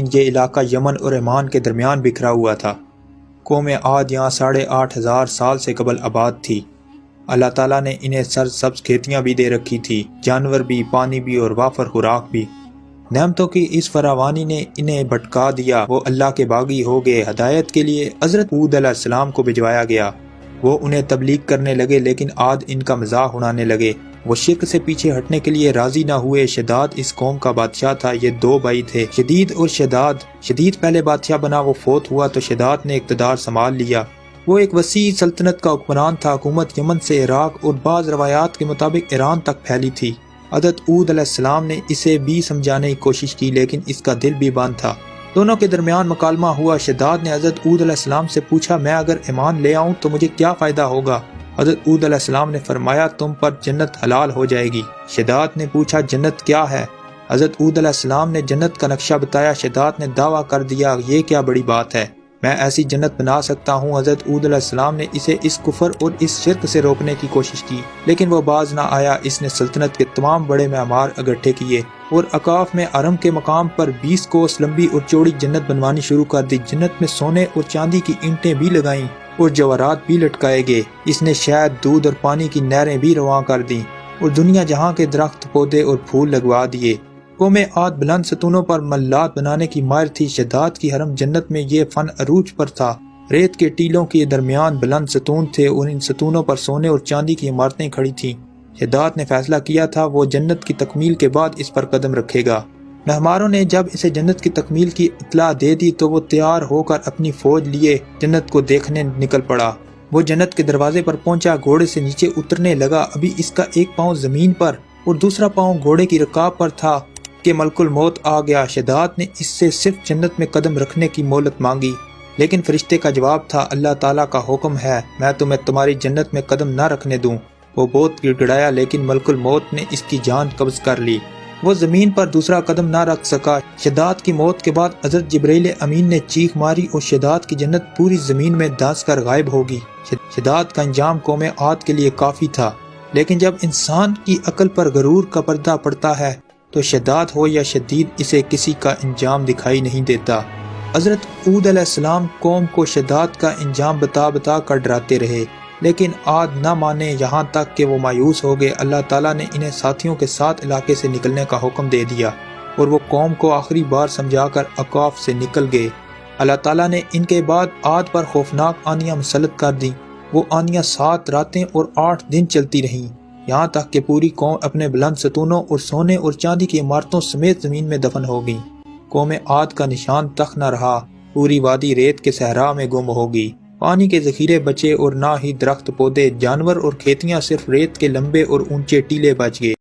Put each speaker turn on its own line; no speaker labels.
لیکن یہ علاقہ یمن اور عمان کے درمیان بکھرا ہوا تھا۔ قوم عاد یہاں 8,500 سال سے قبل آباد تھی۔ اللہ تعالیٰ نے انہیں سرسبز کھیتیاں بھی دے رکھی تھی، جانور بھی، پانی بھی اور وافر خوراک بھی۔ نعمتوں کی اس فراوانی نے انہیں بھٹکا دیا، وہ اللہ کے باغی ہو گئے۔ ہدایت کے لیے حضرت ہود علیہ السلام کو بھجوایا گیا، وہ انہیں تبلیغ کرنے لگے، لیکن عاد ان کا مذاق اڑانے لگے۔ وہ شرک سے پیچھے ہٹنے کے لیے راضی نہ ہوئے۔ شداد اس قوم کا بادشاہ تھا، یہ 2 بھائی تھے، شدید اور شداد۔ شدید پہلے بادشاہ بنا، وہ فوت ہوا تو شداد نے اقتدار سنبھال لیا۔ وہ ایک وسیع سلطنت کا حکمران تھا، حکومت یمن سے عراق اور بعض روایات کے مطابق ایران تک پھیلی تھی۔ حضرت ہود علیہ السلام نے اسے بھی سمجھانے کی کوشش کی، لیکن اس کا دل بھی بند تھا۔ دونوں کے درمیان مکالمہ ہوا۔ شداد نے حضرت ہود علیہ السلام سے پوچھا، میں اگر ایمان لے آؤں تو مجھے کیا فائدہ ہوگا؟ حضرت ہود علیہ السلام نے فرمایا، تم پر جنت حلال ہو جائے گی۔ شداد نے پوچھا، جنت کیا ہے؟ حضرت ہود علیہ السلام نے جنت کا نقشہ بتایا۔ شداد نے دعویٰ کر دیا، یہ کیا بڑی بات ہے، میں ایسی جنت بنا سکتا ہوں۔ حضرت ہود علیہ السلام نے اسے اس کفر اور اس شرک سے روکنے کی کوشش کی، لیکن وہ باز نہ آیا۔ اس نے سلطنت کے تمام بڑے معمار اکٹھے کیے اور اکاف میں حرم کے مقام پر 20 کوس لمبی اور چوڑی جنت بنوانی شروع کر دی۔ جنت میں سونے اور چاندی کی اینٹیں بھی لگائیں اور جواہرات بھی لٹکائے گئے۔ اس نے شہد، دودھ اور پانی کی نہریں بھی رواں کر دیں اور دنیا جہاں کے درخت، پودے اور پھول لگوا دیے۔ قوم عاد بلند ستونوں پر محلات بنانے کی ماہر تھی۔ شداد کی حرم جنت میں یہ فن عروج پر تھا۔ ریت کے ٹیلوں کے درمیان بلند ستون تھے اور ان ستونوں پر سونے اور چاندی کی عمارتیں کھڑی تھیں۔ شداد نے فیصلہ کیا تھا وہ جنت کی تکمیل کے بعد اس پر قدم رکھے گا۔ مہمانوں نے جب اسے جنت کی تکمیل کی اطلاع دے دی تو وہ تیار ہو کر اپنی فوج لیے جنت کو دیکھنے نکل پڑا۔ وہ جنت کے دروازے پر پہنچا، گھوڑے سے نیچے اترنے لگا۔ ابھی اس کا ایک پاؤں زمین پر اور دوسرا پاؤں گھوڑے کی رکاب پر تھا کہ ملک الموت آ گیا۔ شداد نے اس سے صرف جنت میں قدم رکھنے کی مہلت مانگی، لیکن فرشتے کا جواب تھا، اللہ تعالیٰ کا حکم ہے میں تمہیں تمہاری جنت میں قدم نہ رکھنے دوں۔ وہ بہت گڑ گڑایا، لیکن ملک الموت نے اس کی جان قبض کر لی۔ وہ زمین پر دوسرا قدم نہ رکھ سکا۔ شداد کی موت کے بعد حضرت جبرائیل امین نے چیخ ماری اور شداد کی جنت پوری زمین میں دھنس کر غائب ہوگی۔ شداد کا انجام قوم عاد کے لیے کافی تھا، لیکن جب انسان کی عقل پر غرور کا پردہ پڑتا ہے تو شداد ہو یا شدید، اسے کسی کا انجام دکھائی نہیں دیتا۔ حضرت ہود علیہ السلام قوم کو شداد کا انجام بتا بتا کر ڈراتے رہے، لیکن عاد نہ مانے، یہاں تک کہ وہ مایوس ہو گئے۔ اللہ تعالیٰ نے انہیں ساتھیوں کے ساتھ علاقے سے نکلنے کا حکم دے دیا اور وہ قوم کو آخری بار سمجھا کر اکاف سے نکل گئے۔ اللہ تعالیٰ نے ان کے بعد عاد پر خوفناک آندیاں مسلط کر دیں۔ وہ آندیاں 7 راتیں اور 8 دن چلتی رہیں، یہاں تک کہ پوری قوم اپنے بلند ستونوں اور سونے اور چاندی کی عمارتوں سمیت زمین میں دفن ہو گئی۔ قوم عاد کا نشان تک نہ رہا، پوری وادی ریت کے صحرا میں گم ہوگی۔ پانی کے ذخیرے بچے اور نہ ہی درخت، پودے، جانور اور کھیتیاں، صرف ریت کے لمبے اور اونچے ٹیلے بچ گئے۔